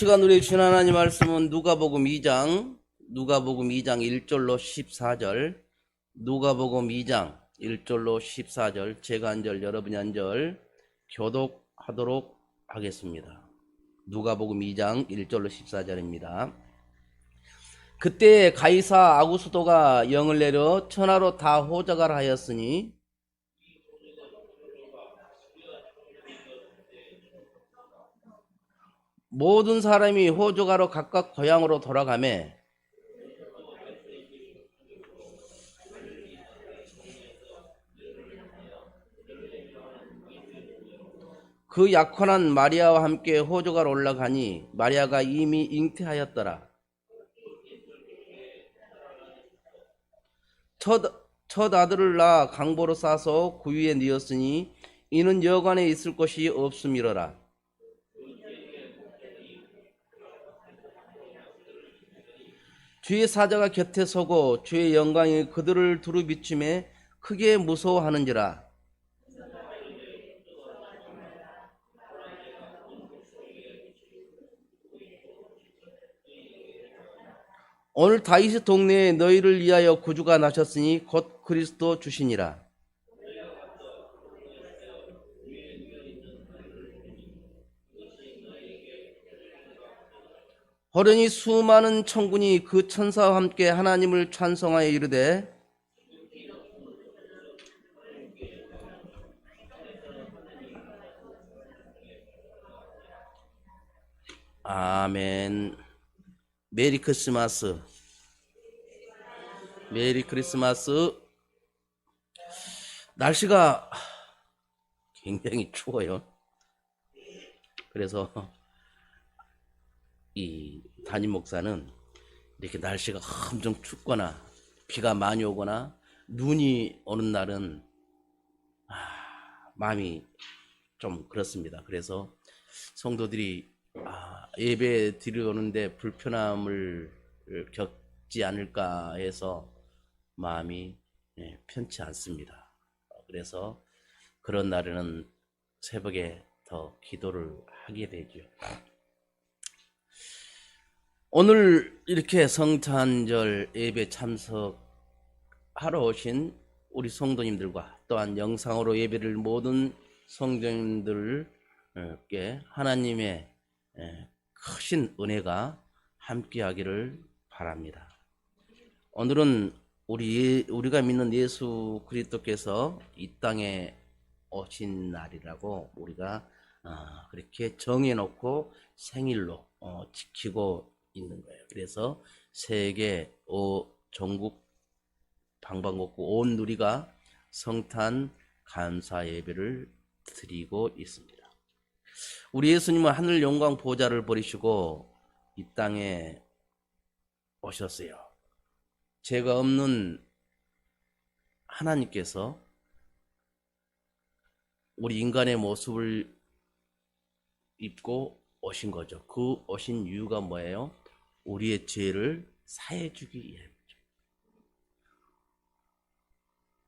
시간 우리 주신 하나님 말씀은 누가복음 2장 1절로 14절, 누가복음 2장 1절로 14절, 제가 한 절 여러분이 한 절 교독하도록 하겠습니다. 누가복음 2장 1절로 14절입니다. 그때 가이사 아구스도가 영을 내려 천하로 다 호적하라 하였으니 모든 사람이 호적하러 각각 고향으로 돌아가매 그 약혼한 마리아와 함께 호적하러 올라가니 마리아가 이미 잉태하였더라. 첫 아들을 낳아 강보로 싸서 구유에 뉘었으니 이는 여관에 있을 곳이 없음이로라. 주의 사자가 곁에 서고 주의 영광이 그들을 두루 비추매 크게 무서워하는지라. 오늘 다윗의 동네에 너희를 위하여 구주가 나셨으니 곧 그리스도 주시니라. 호련히 수많은 천군이 그 천사와 함께 하나님을 찬송하여 이르되 아멘. 메리 크리스마스. 메리 크리스마스. 날씨가 굉장히 추워요. 그래서 이 담임 목사는 이렇게 날씨가 엄청 춥거나 비가 많이 오거나 눈이 오는 날은 마음이 좀 그렇습니다. 그래서 성도들이 예배 드리는데 불편함을 겪지 않을까 해서 마음이 편치 않습니다. 그래서 그런 날에는 새벽에 더 기도를 하게 되죠. 오늘 이렇게 성탄절 예배 참석하러 오신 우리 성도님들과 또한 영상으로 예배를 모든 성도님들께 하나님의 크신 은혜가 함께하기를 바랍니다. 오늘은 우리가 믿는 예수 그리스도께서 이 땅에 오신 날이라고 우리가 그렇게 정해놓고 생일로 지키고 있는 거예요. 그래서 세계 전국 방방곡곡 온 누리가 성탄 감사 예배를 드리고 있습니다. 우리 예수님은 하늘 영광 보좌를 버리시고 이 땅에 오셨어요. 죄가 없는 하나님께서 우리 인간의 모습을 입고 오신 거죠. 그 오신 이유가 뭐예요? 우리의 죄를 사해 주기 위함이죠.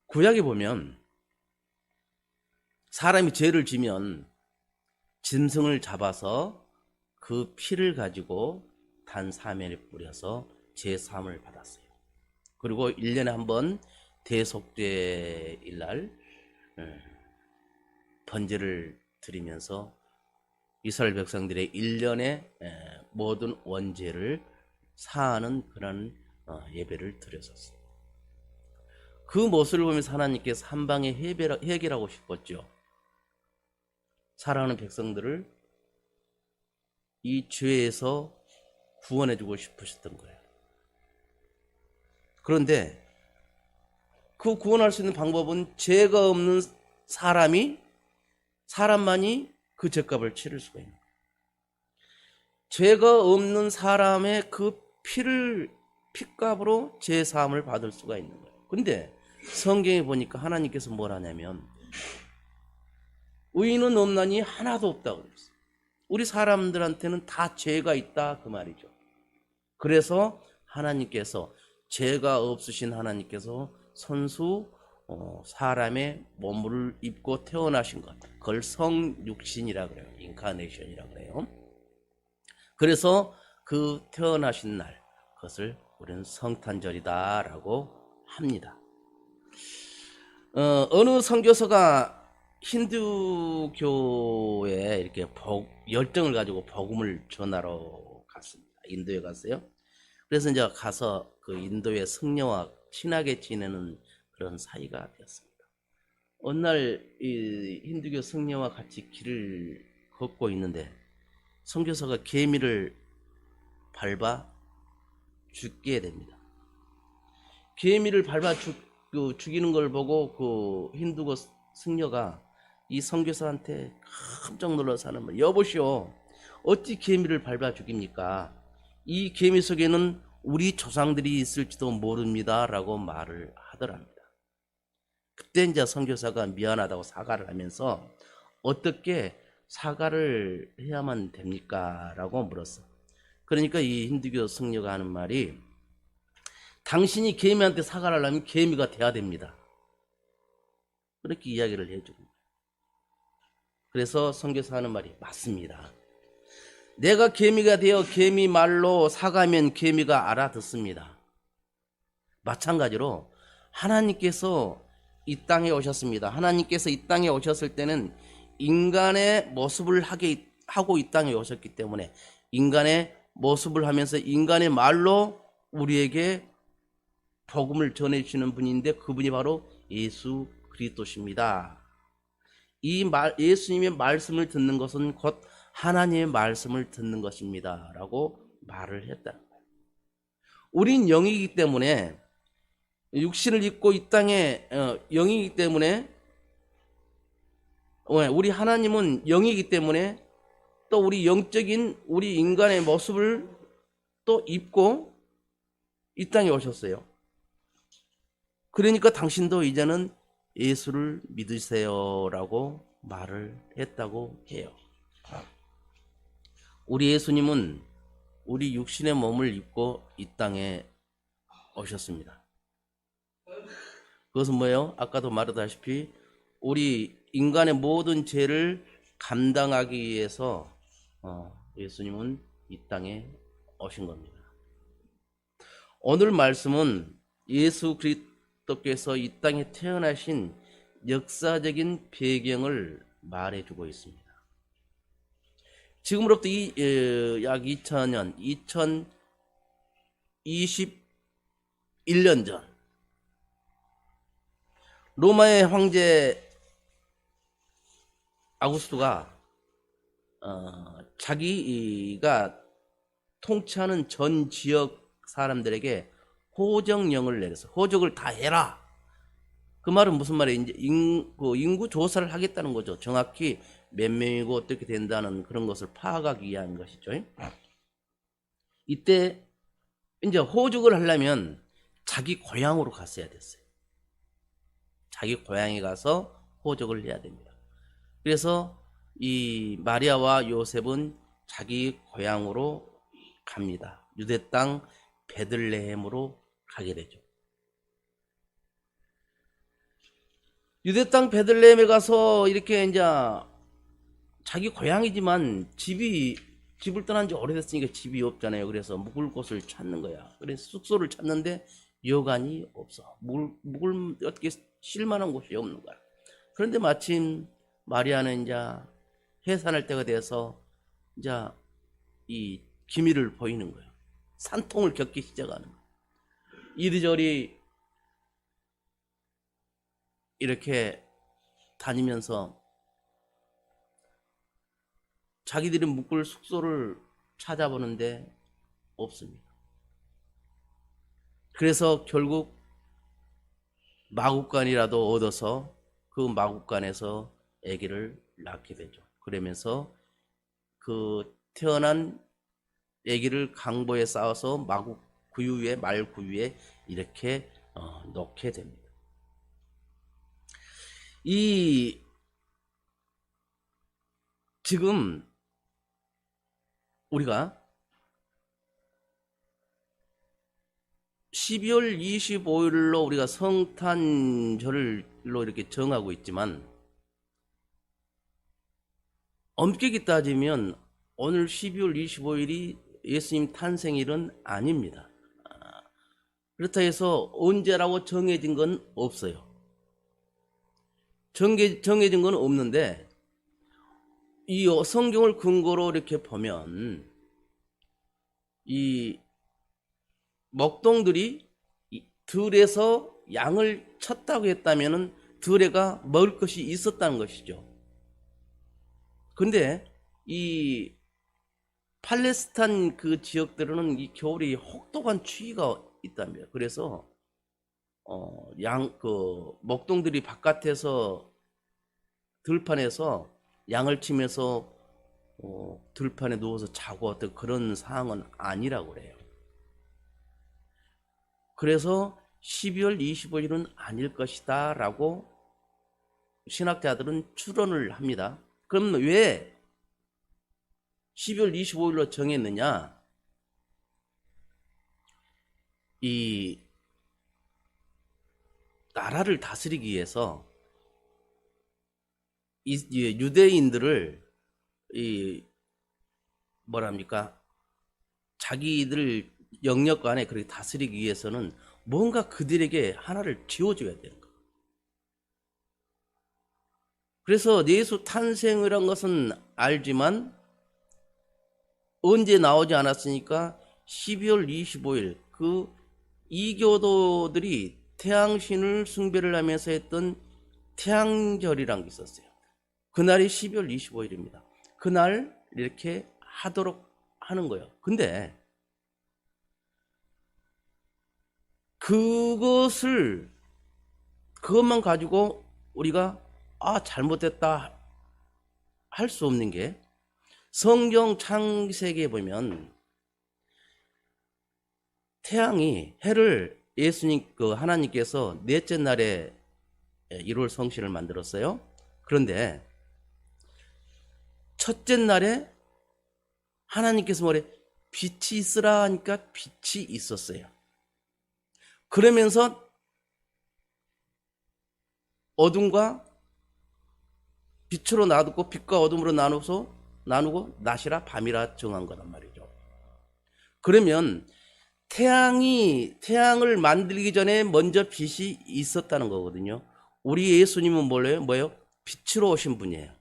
구약에 보면 사람이 죄를 지면 짐승을 잡아서 그 피를 가지고 단 사면에 뿌려서 죄 사함을 받았어요. 그리고 1년에 한 번 대속죄일 번제를 드리면서 이스라엘 백성들의 1년의 모든 원죄를 사하는 그런 예배를 드렸었어요. 그 모습을 보면서 하나님께서 한 방에 해결하고 싶었죠. 사랑하는 백성들을 이 죄에서 구원해주고 싶으셨던 거예요. 그런데 그 구원할 수 있는 방법은 죄가 없는 사람만이 그 죄값을 치를 수가 있는 거예요. 죄가 없는 사람의 그 피값으로 죄 사함을 받을 수가 있는 거예요. 근데 성경에 보니까 하나님께서 뭘 하냐면 의인은 없나니 하나도 없다고 그랬어요. 우리 사람들한테는 다 죄가 있다 그 말이죠. 그래서 하나님께서 죄가 없으신 하나님께서 선수 사람의 몸을 입고 태어나신 것, 그걸 성육신이라 그래요. 인카네이션이라 그래요. 그래서 그 태어나신 날, 그것을 우리는 성탄절이다라고 합니다. 어느 선교사가 힌두교에 이렇게 열정을 가지고 복음을 전하러 갔습니다. 인도에 갔어요. 그래서 이제 가서 그 인도의 성녀와 친하게 지내는 그런 사이가 되었습니다. 어느 날 이 힌두교 성녀와 같이 길을 걷고 있는데 선교사가 개미를 밟아 죽게 됩니다. 개미를 밟아 죽이는 걸 보고 그 힌두교 승려가 이 선교사한테 깜짝 놀라서 하는 말, 여보시오, 어찌 개미를 밟아 죽입니까? 이 개미 속에는 우리 조상들이 있을지도 모릅니다 라고 말을 하더랍니다. 그때 이제 선교사가 미안하다고 사과를 하면서 어떻게 사과를 해야만 됩니까? 라고 물었어. 그러니까 이 힌두교 승려가 하는 말이, 당신이 개미한테 사과를 하려면 개미가 돼야 됩니다. 그렇게 이야기를 해주고, 그래서 선교사 하는 말이 맞습니다. 내가 개미가 되어 개미 말로 사과하면 개미가 알아듣습니다. 마찬가지로 하나님께서 이 땅에 오셨습니다. 하나님께서 이 땅에 오셨을 때는 인간의 모습을 하고 이 땅에 오셨기 때문에 인간의 모습을 하면서 인간의 말로 우리에게 복음을 전해주시는 분인데 그분이 바로 예수 그리스도십니다. 예수님의 말씀을 듣는 것은 곧 하나님의 말씀을 듣는 것입니다 라고 말을 했다. 우린 영이기 때문에, 육신을 입고 이 땅에 영이기 때문에, 우리 하나님은 영이기 때문에 또 우리 영적인 우리 인간의 모습을 또 입고 이 땅에 오셨어요. 그러니까 당신도 이제는 예수를 믿으세요라고 말을 했다고 해요. 우리 예수님은 우리 육신의 몸을 입고 이 땅에 오셨습니다. 그것은 뭐예요? 아까도 말했다시피 우리 인간의 모든 죄를 감당하기 위해서 예수님은 이 땅에 오신 겁니다. 오늘 말씀은 예수 그리스도께서 이 땅에 태어나신 역사적인 배경을 말해주고 있습니다. 지금으로부터 약 2000년, 2021년 전 로마의 황제 아구스토가 자기가 통치하는 전 지역 사람들에게 호적령을 내려서 호적을 다 해라. 그 말은 무슨 말이에요? 이제 인구 조사를 하겠다는 거죠. 정확히 몇 명이고 어떻게 된다는 그런 것을 파악하기 위한 것이죠. 이때 이제 호적을 하려면 자기 고향으로 갔어야 됐어요. 자기 고향에 가서 호적을 해야 됩니다. 그래서 이 마리아와 요셉은 자기 고향으로 갑니다. 유대 땅 베들레헴으로 가게 되죠. 유대 땅 베들레헴에 가서 이렇게 이제 자기 고향이지만 집을 떠난 지 오래됐으니까 집이 없잖아요. 그래서 묵을 곳을 찾는 거야. 그래서 숙소를 찾는데 여간이 없어. 묵을 어떻게 쉴 만한 곳이 없는 거야. 그런데 마침 마리아는 이제 해산할 때가 돼서 이제 이 기미를 보이는 거예요. 산통을 겪기 시작하는 거예요. 이리저리 이렇게 다니면서 자기들이 묵을 숙소를 찾아보는데 없습니다. 그래서 결국 마구간이라도 얻어서 그 마구간에서 아기를 낳게 되죠. 그러면서 그 태어난 아기를 강보에 쌓아서 말 구유에 이렇게 놓게 됩니다. 지금 우리가 12월 25일로 우리가 성탄절로 이렇게 정하고 있지만 엄격히 따지면 오늘 12월 25일이 예수님 탄생일은 아닙니다. 그렇다 해서 언제라고 정해진 건 없어요. 정해진 건 없는데, 이 성경을 근거로 이렇게 보면, 이 먹동들이 들에서 양을 쳤다고 했다면은 들에가 먹을 것이 있었다는 것이죠. 근데 이 팔레스타인 그 지역들은 이 겨울에 혹독한 추위가 있답니다. 그래서 먹동들이 바깥에서 들판에서 양을 치면서 들판에 누워서 자고 어떤 그런 상황은 아니라고 그래요. 그래서 12월 25일은 아닐 것이다 라고 신학자들은 추론을 합니다. 그럼 왜 12월 25일로 정했느냐? 이 나라를 다스리기 위해서 이 유대인들을 자기들 영역 안에 그렇게 다스리기 위해서는 뭔가 그들에게 하나를 지어줘야 되는 거예요. 그래서 예수 탄생이란 것은 알지만 언제 나오지 않았으니까 12월 25일 그 이교도들이 태양신을 숭배를 하면서 했던 태양절이란 게 있었어요. 그날이 12월 25일입니다. 그날 이렇게 하도록 하는 거예요. 근데 그것만 가지고 우리가 잘못됐다 할 수 없는 게, 성경 창세기에 보면 해를 예수님 하나님께서 넷째 날에 1월 성신을 만들었어요. 그런데 첫째 날에 하나님께서 뭐래? 빛이 있으라 하니까 빛이 있었어요. 그러면서 어둠과 빛으로 나누고 빛과 어둠으로 나누고 낮이라 밤이라 정한 거란 말이죠. 그러면 태양을 만들기 전에 먼저 빛이 있었다는 거거든요. 우리 예수님은 뭐예요? 빛으로 오신 분이에요.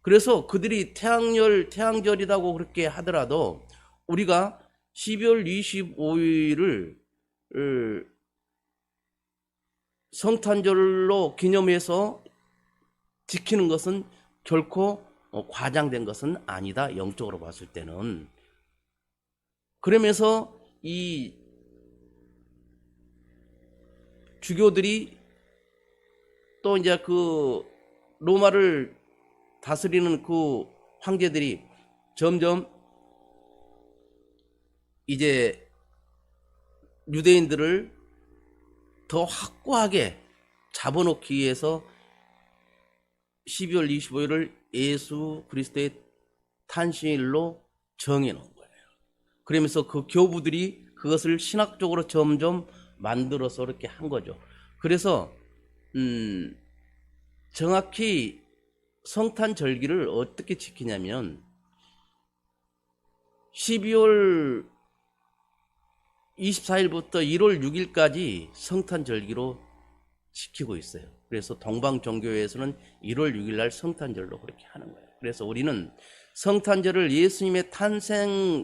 그래서 그들이 태양절이라고 그렇게 하더라도 우리가 12월 25일을 성탄절로 기념해서 지키는 것은 결코 과장된 것은 아니다. 영적으로 봤을 때는. 그러면서 이 주교들이 또 이제 그 로마를 다스리는 그 황제들이 점점 이제 유대인들을 더 확고하게 잡아놓기 위해서 12월 25일을 예수 그리스도의 탄신일로 정해놓은 거예요. 그러면서 그 교부들이 그것을 신학적으로 점점 만들어서 이렇게 한 거죠. 그래서 정확히 성탄절기를 어떻게 지키냐면 12월 24일부터 1월 6일까지 성탄절기로 지키고 있어요. 그래서 동방종교회에서는 1월 6일 날 성탄절로 그렇게 하는 거예요. 그래서 우리는 성탄절을 예수님의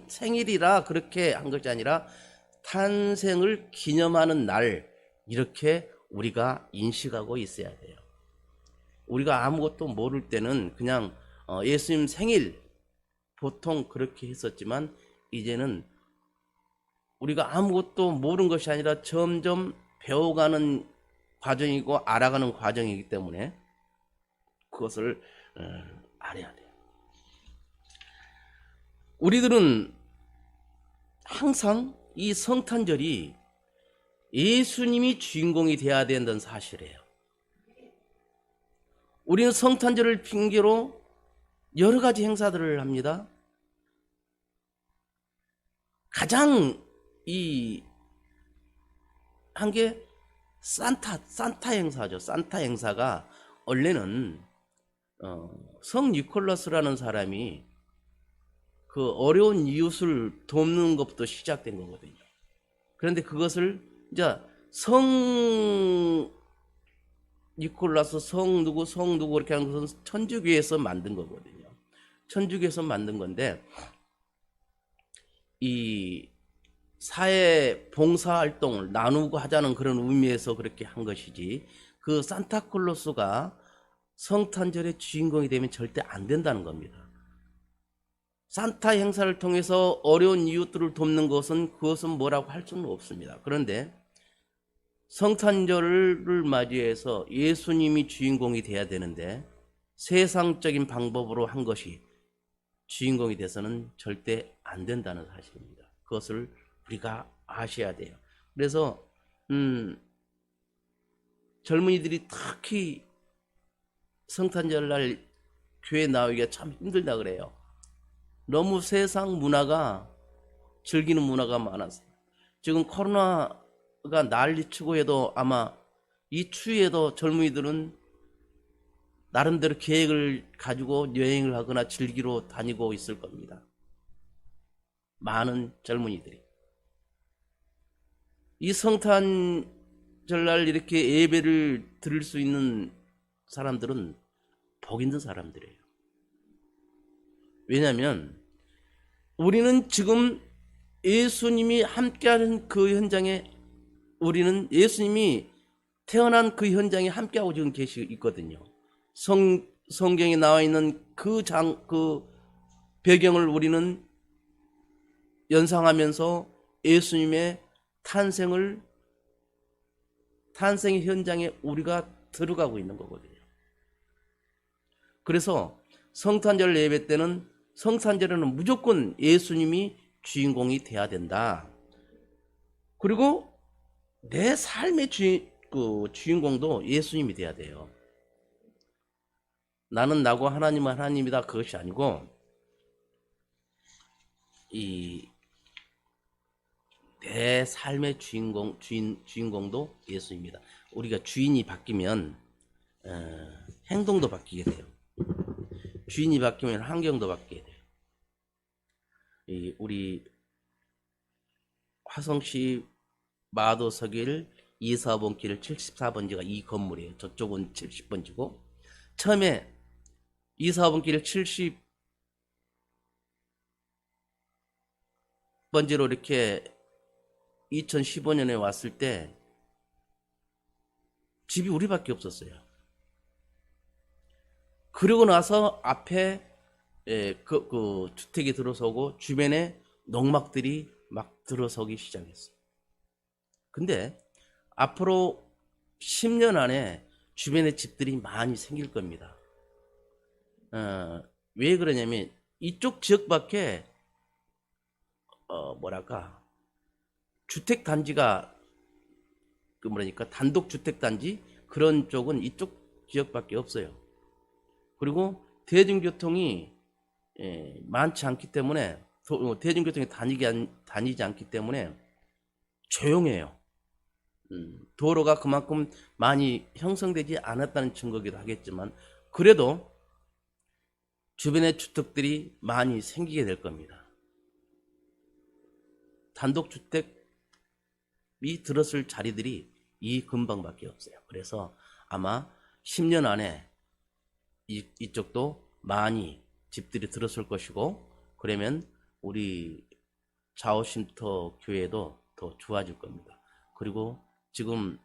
생일이라 그렇게 한 것이 아니라 탄생을 기념하는 날, 이렇게 우리가 인식하고 있어야 돼요. 우리가 아무것도 모를 때는 그냥 예수님 생일 보통 그렇게 했었지만, 이제는 우리가 아무것도 모르는 것이 아니라 점점 배워가는 과정이고 알아가는 과정이기 때문에 그것을 알아야 돼요. 우리들은 항상 이 성탄절이 예수님이 주인공이 되어야 된다는 사실이에요. 우리는 성탄절을 핑계로 여러 가지 행사들을 합니다. 가장 한 게 산타 행사죠. 산타 행사가 원래는 성 니콜라스라는 사람이 그 어려운 이웃을 돕는 것부터 시작된 거거든요. 그런데 그것을 이제 성 니콜라스 성 누구 이렇게 하는 것은 천주교에서 만든 거거든요. 천주교에서 만든 건데 이 사회 봉사 활동을 나누고 하자는 그런 의미에서 그렇게 한 것이지 그 산타클로스가 성탄절의 주인공이 되면 절대 안 된다는 겁니다. 산타 행사를 통해서 어려운 이웃들을 돕는 것은 그것은 뭐라고 할 수는 없습니다. 그런데 성탄절을 맞이해서 예수님이 주인공이 돼야 되는데 세상적인 방법으로 한 것이 주인공이 돼서는 절대 안 된다는 사실입니다. 그것을 우리가 아셔야 돼요. 그래서 젊은이들이 특히 성탄절날 교회 나오기가 참 힘들다 그래요. 너무 세상 문화가 즐기는 문화가 많았어요. 지금 코로나가 난리치고 해도 아마 이 추위에도 젊은이들은 나름대로 계획을 가지고 여행을 하거나 즐기러 다니고 있을 겁니다. 많은 젊은이들이. 이 성탄절날 이렇게 예배를 드릴 수 있는 사람들은 복 있는 사람들이에요. 왜냐하면 우리는 지금 예수님이 함께하는 그 현장에 우리는 예수님이 태어난 그 현장에 함께하고 지금 있거든요. 성경에 나와 있는 그 배경을 우리는 연상하면서 예수님의 탄생의 현장에 우리가 들어가고 있는 거거든요. 그래서 성탄절 예배 때는 성탄절에는 무조건 예수님이 주인공이 돼야 된다. 그리고 내 삶의 주인공도 예수님이 돼야 돼요. 나는 나고 하나님은 하나님이다 그것이 아니고 내 삶의 주인공도 예수입니다. 우리가 주인이 바뀌면 행동도 바뀌게 돼요. 주인이 바뀌면 환경도 바뀌게 돼요. 우리 화성시 마도서길 24번길 74번지가 이 건물이에요. 저쪽은 70번지고 처음에 24번길 70번지로 이렇게 2015년에 왔을 때 집이 우리밖에 없었어요. 그러고 나서 앞에 그 주택이 들어서고 주변에 농막들이 막 들어서기 시작했어요. 근데 앞으로 10년 안에 주변에 집들이 많이 생길 겁니다. 왜 그러냐면 이쪽 지역밖에 주택 단지가 단독 주택 단지 그런 쪽은 이쪽 지역밖에 없어요. 그리고 대중교통이 많지 않기 때문에 대중교통이 다니지 않기 때문에 조용해요. 도로가 그만큼 많이 형성되지 않았다는 증거기도 하겠지만 그래도 주변에 주택들이 많이 생기게 될 겁니다. 단독주택이 들었을 자리들이 이 근방밖에 없어요. 그래서 아마 10년 안에 이쪽도 많이 집들이 들었을 것이고 그러면 우리 좌우쉼터 교회도 더 좋아질 겁니다. 그리고 지금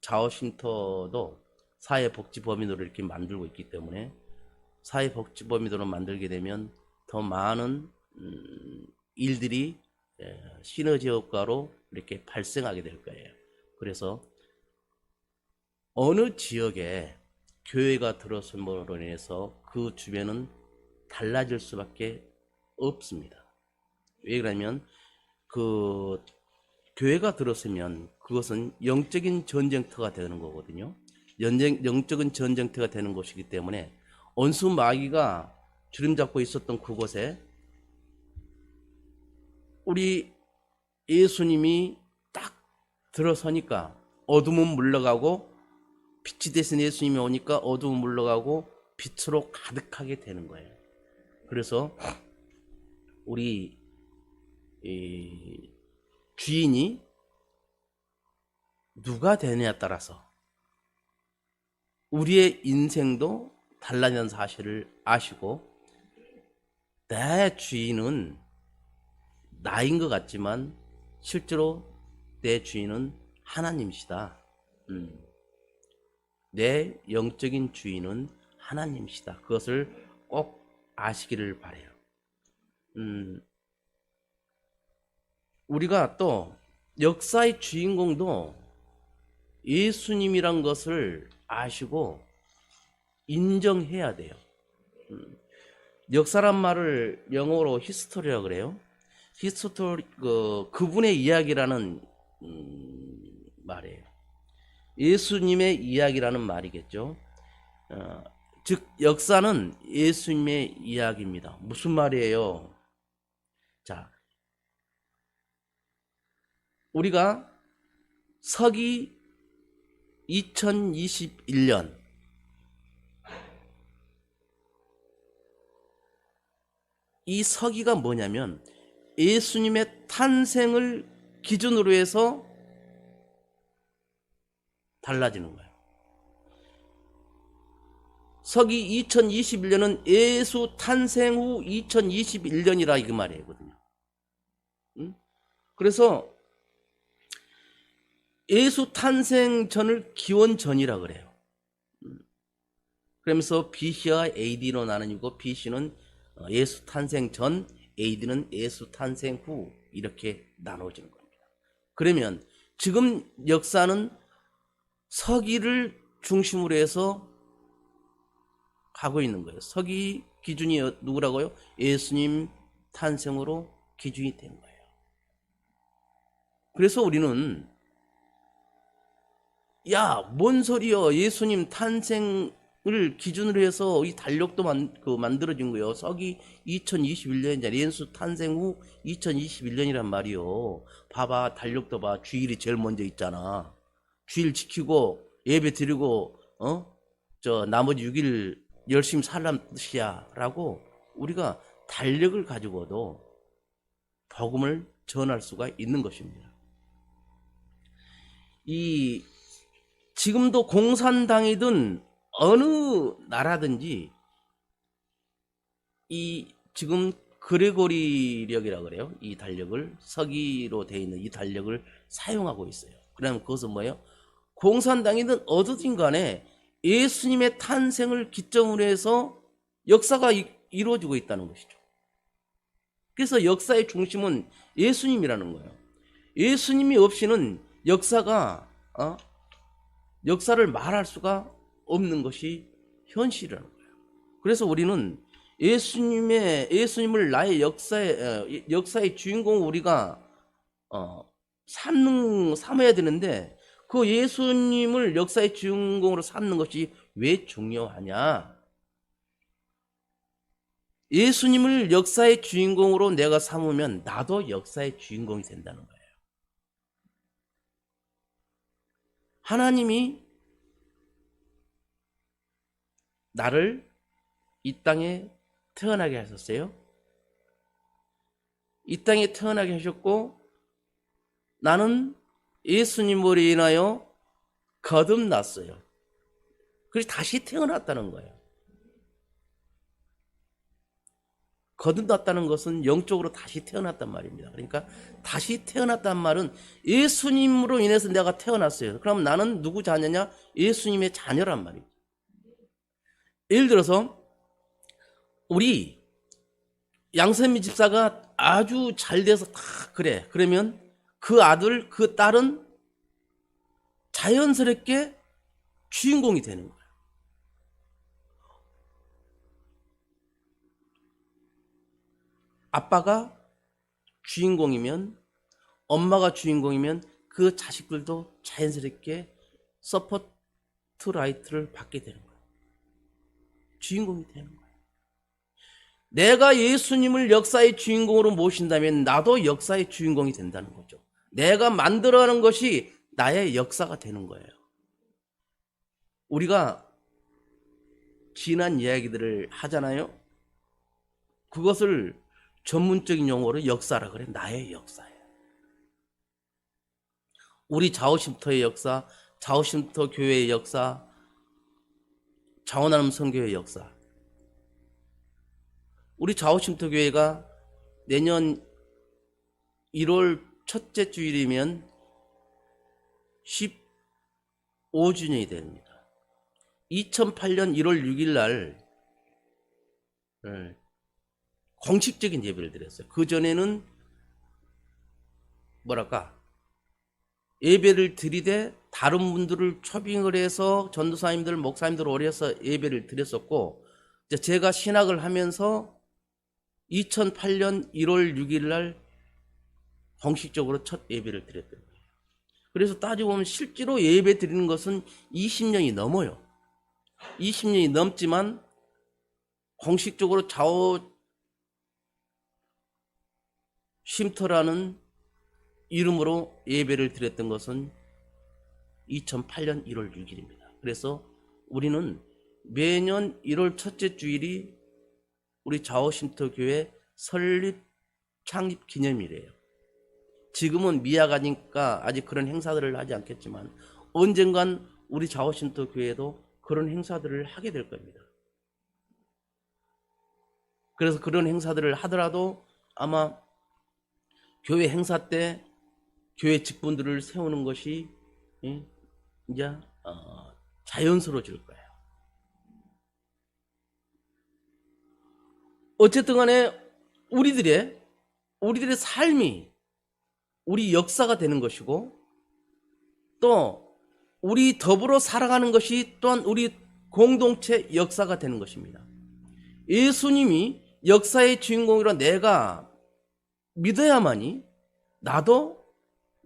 좌우쉼터도 사회복지범위도를 이렇게 만들고 있기 때문에 사회복지범위도를 만들게 되면 더 많은 일들이 시너지 효과로 이렇게 발생하게 될 거예요. 그래서 어느 지역에 교회가 들어섬으로 인해서 그 주변은 달라질 수밖에 없습니다. 왜 그러냐면 그 교회가 들어서면 그것은 영적인 전쟁터가 되는 거거든요. 영적인 전쟁터가 되는 것이기 때문에 원수 마귀가 주름 잡고 있었던 그곳에 우리 예수님이 딱 들어서니까 어둠은 물러가고 빛이 되신 예수님이 오니까 어둠은 물러가고 빛으로 가득하게 되는 거예요. 그래서 우리 이 주인이 누가 되느냐에 따라서 우리의 인생도 달라지는 사실을 아시고, 내 주인은 나인 것 같지만 실제로 내 주인은 하나님이시다. 내 영적인 주인은 하나님이시다. 그것을 꼭 아시기를 바라요. 우리가 또 역사의 주인공도 예수님이란 것을 아시고 인정해야 돼요. 역사란 말을 영어로 히스토리라고 그래요. 히스토리, 그분의 이야기라는 말이에요. 예수님의 이야기라는 말이겠죠. 즉 역사는 예수님의 이야기입니다. 무슨 말이에요? 자, 우리가 서기 2021년 이 서기가 뭐냐면 예수님의 탄생을 기준으로 해서 달라지는 거예요. 서기 2021년은 예수 탄생 후 2021년이라 이 말이거든요. 그래서 예수 탄생 전을 기원 전이라 그래요. 그러면서 BC와 AD로 나누고 BC는 예수 탄생 전, AD는 예수 탄생 후 이렇게 나눠지는 겁니다. 그러면 지금 역사는 서기를 중심으로 해서 가고 있는 거예요. 서기 기준이 누구라고요? 예수님 탄생으로 기준이 된 거예요. 그래서 우리는 야, 뭔 소리여? 예수님 탄생을 기준으로 해서 이 달력도 만들어진 거예요. 서기 2021년이잖아요. 예수 탄생 후 2021년이란 말이요. 봐봐, 달력도 봐. 주일이 제일 먼저 있잖아. 주일 지키고 예배 드리고 나머지 6일 열심히 살란 뜻이야 라고 우리가 달력을 가지고도 복음을 전할 수가 있는 것입니다. 지금도 공산당이든 어느 나라든지 지금 그레고리력이라고 그래요. 이 달력을 서기로 되어 있는 이 달력을 사용하고 있어요. 그러면 그것은 뭐예요? 공산당이든 어디든 간에 예수님의 탄생을 기점으로 해서 역사가 이루어지고 있다는 것이죠. 그래서 역사의 중심은 예수님이라는 거예요. 예수님이 없이는 역사를 말할 수가 없는 것이 현실이라는 거예요. 그래서 우리는 예수님을 나의 역사의 주인공 우리가 삼아야 되는데, 그 예수님을 역사의 주인공으로 삼는 것이 왜 중요하냐? 예수님을 역사의 주인공으로 내가 삼으면 나도 역사의 주인공이 된다는 거예요. 하나님이 나를 이 땅에 태어나게 하셨어요. 이 땅에 태어나게 하셨고, 나는 예수님으로 인하여 거듭났어요. 그래서 다시 태어났다는 거예요. 거듭났다는 것은 영적으로 다시 태어났단 말입니다. 그러니까 다시 태어났단 말은 예수님으로 인해서 내가 태어났어요. 그럼 나는 누구 자녀냐? 예수님의 자녀란 말이죠. 예를 들어서 우리 양선미 집사가 아주 잘 돼서 다 그래. 그러면 그 아들, 그 딸은 자연스럽게 주인공이 되는 거예요. 아빠가 주인공이면, 엄마가 주인공이면 그 자식들도 자연스럽게 서포트 라이트를 받게 되는 거예요. 주인공이 되는 거예요. 내가 예수님을 역사의 주인공으로 모신다면 나도 역사의 주인공이 된다는 거죠. 내가 만들어가는 것이 나의 역사가 되는 거예요. 우리가 지난 이야기들을 하잖아요. 그것을 전문적인 용어로 역사라 그래. 나의 역사예요. 우리 좌우쉼터의 역사, 좌우쉼터 교회의 역사, 자원하는 선교의 역사. 우리 좌우쉼터 교회가 내년 1월 첫째 주일이면 15주년이 됩니다. 2008년 1월 6일 날 공식적인 예배를 드렸어요. 그 전에는 예배를 드리되 다른 분들을 초빙을 해서 전도사님들, 목사님들 오려서 예배를 드렸었고, 제가 신학을 하면서 2008년 1월 6일 날 공식적으로 첫 예배를 드렸던 거예요. 그래서 따지고 보면 실제로 예배 드리는 것은 20년이 넘어요. 20년이 넘지만 공식적으로 좌우 쉼터라는 이름으로 예배를 드렸던 것은 2008년 1월 6일입니다. 그래서 우리는 매년 1월 첫째 주일이 우리 좌우쉼터 교회 설립 창립 기념일이에요. 지금은 미약하니까 아직 그런 행사들을 하지 않겠지만 언젠간 우리 좌우쉼터 교회도 그런 행사들을 하게 될 겁니다. 그래서 그런 행사들을 하더라도 아마 교회 행사 때 교회 직분들을 세우는 것이 이제 자연스러워질 거예요. 어쨌든 간에 우리들의 삶이 우리 역사가 되는 것이고, 또 우리 더불어 살아가는 것이 또한 우리 공동체 역사가 되는 것입니다. 예수님이 역사의 주인공이라 내가 믿어야만이 나도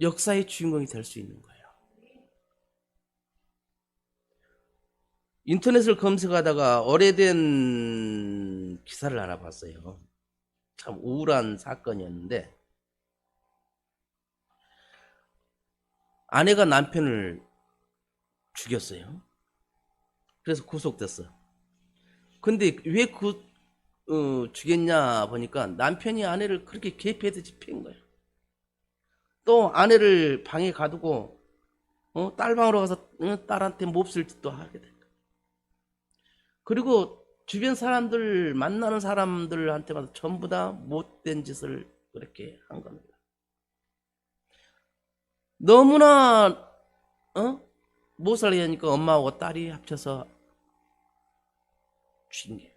역사의 주인공이 될 수 있는 거예요. 인터넷을 검색하다가 오래된 기사를 알아봤어요. 참 우울한 사건이었는데, 아내가 남편을 죽였어요. 그래서 구속됐어요. 근데 왜 죽였냐 보니까 남편이 아내를 그렇게 개패듯이 팬 거예요. 또 아내를 방에 가두고 딸방으로 가서 딸한테 몹쓸 짓도 하게 된 거예요. 그리고 주변 사람들, 만나는 사람들한테마다 전부 다 못된 짓을 그렇게 한 겁니다. 너무나 못 살게 하니까 엄마하고 딸이 합쳐서 죽인 거예요.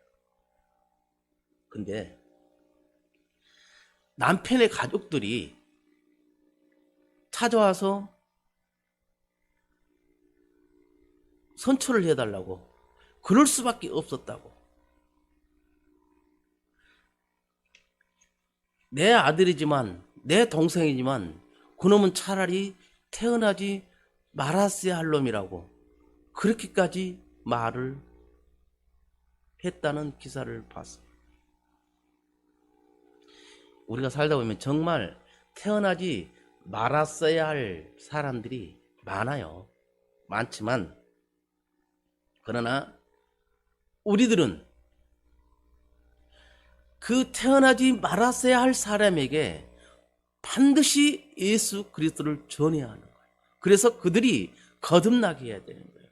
근데 남편의 가족들이 찾아와서 선처를 해달라고, 그럴 수밖에 없었다고. 내 아들이지만, 내 동생이지만 그놈은 차라리 태어나지 말았어야 할 놈이라고 그렇게까지 말을 했다는 기사를 봤어요. 우리가 살다 보면 정말 태어나지 말았어야 할 사람들이 많아요. 많지만 그러나 우리들은 그 태어나지 말았어야 할 사람에게 반드시 예수 그리스도를 전해야 하는 거예요. 그래서 그들이 거듭나게 해야 되는 거예요.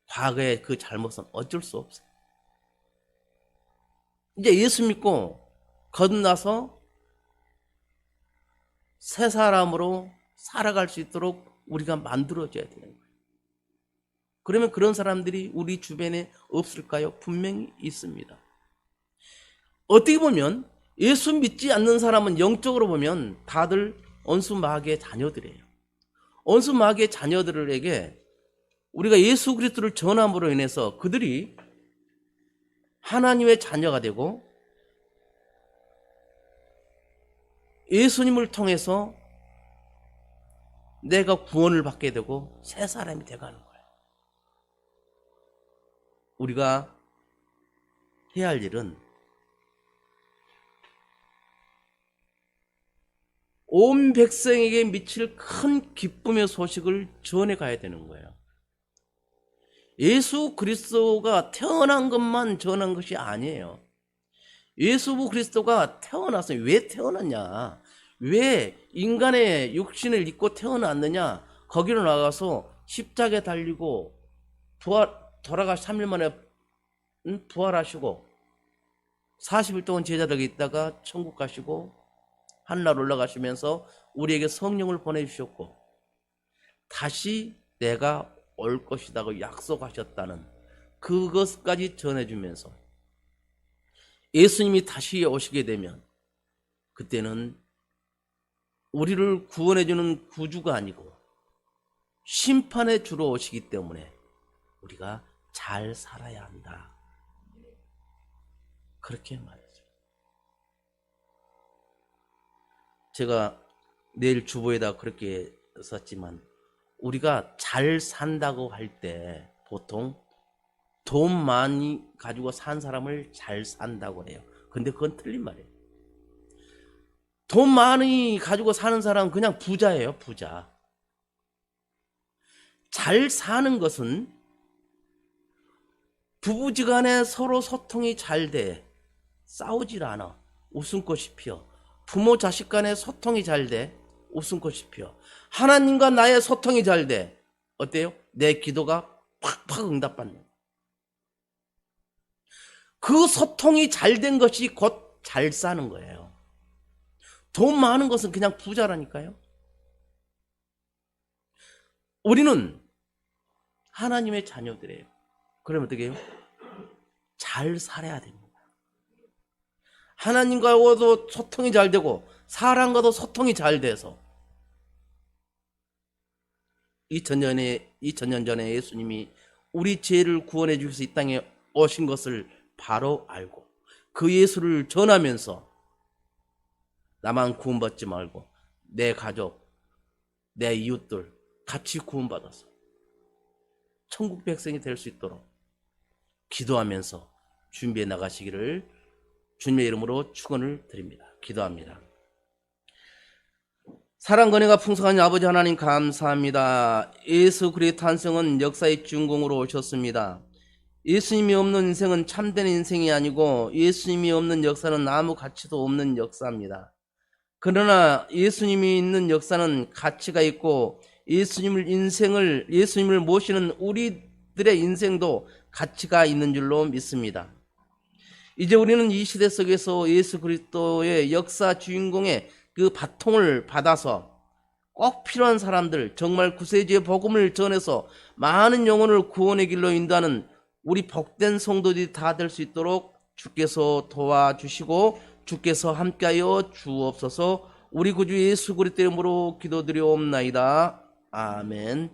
과거의 그 잘못은 어쩔 수 없어요. 이제 예수 믿고 거듭나서 새 사람으로 살아갈 수 있도록 우리가 만들어줘야 되는 거예요. 그러면 그런 사람들이 우리 주변에 없을까요? 분명히 있습니다. 어떻게 보면 예수 믿지 않는 사람은 영적으로 보면 다들 원수 마귀의 자녀들이에요. 원수 마귀의 자녀들에게 우리가 예수 그리스도를 전함으로 인해서 그들이 하나님의 자녀가 되고 예수님을 통해서 내가 구원을 받게 되고 새 사람이 되어가는 거예요. 우리가 해야 할 일은 온 백성에게 미칠 큰 기쁨의 소식을 전해 가야 되는 거예요. 예수 그리스도가 태어난 것만 전한 것이 아니에요. 예수 그리스도가 태어났어요. 왜 태어났냐? 왜 인간의 육신을 입고 태어났느냐? 거기로 나가서 십자가에 달리고 돌아가 3일 만에 부활하시고 40일 동안 제자들에게 있다가 천국 가시고 하늘나라 올라가시면서 우리에게 성령을 보내주셨고 다시 내가 올 것이라고 약속하셨다는 그것까지 전해주면서 예수님이 다시 오시게 되면 그때는 우리를 구원해주는 구주가 아니고 심판의 주로 오시기 때문에 우리가 잘 살아야 한다. 그렇게 말했어요. 제가 내일 주보에다 그렇게 썼지만 우리가 잘 산다고 할 때 보통 돈 많이 가지고 산 사람을 잘 산다고 해요. 근데 그건 틀린 말이에요. 돈 많이 가지고 사는 사람은 그냥 부자예요, 부자. 잘 사는 것은 부부지간에 서로 소통이 잘 돼. 싸우질 않아. 웃음꽃이 피어. 부모 자식 간에 소통이 잘 돼. 웃음꽃이 피어. 하나님과 나의 소통이 잘 돼. 어때요? 내 기도가 팍팍 응답받는. 그 소통이 잘 된 것이 곧 잘 사는 거예요. 돈 많은 것은 그냥 부자라니까요. 우리는 하나님의 자녀들이에요. 그러면 어떻게 해요? 잘 살아야 됩니다. 하나님과도 소통이 잘 되고 사람과도 소통이 잘 돼서 2000년 전에 예수님이 우리 죄를 구원해 주기 위해서 이 땅에 오신 것을 바로 알고 그 예수를 전하면서 나만 구원받지 말고 내 가족, 내 이웃들 같이 구원받아서 천국 백성이 될 수 있도록 기도하면서 준비해 나가시기를 주님의 이름으로 축원을 드립니다. 기도합니다. 사랑 권혜가 풍성한 아버지 하나님 감사합니다. 예수 그리스도의 탄생은 역사의 주인공으로 오셨습니다. 예수님이 없는 인생은 참된 인생이 아니고 예수님이 없는 역사는 아무 가치도 없는 역사입니다. 그러나 예수님이 있는 역사는 가치가 있고 예수님을 모시는 우리들의 인생도 가치가 있는 줄로 믿습니다. 이제 우리는 이 시대 속에서 예수 그리스도의 역사 주인공의 그 바통을 받아서 꼭 필요한 사람들, 정말 구세주의 복음을 전해서 많은 영혼을 구원의 길로 인도하는 우리 복된 성도들이 다 될 수 있도록 주께서 도와주시고 주께서 함께하여 주옵소서. 우리 구주 예수 그리스도 이름으로 기도드리옵나이다. 아멘.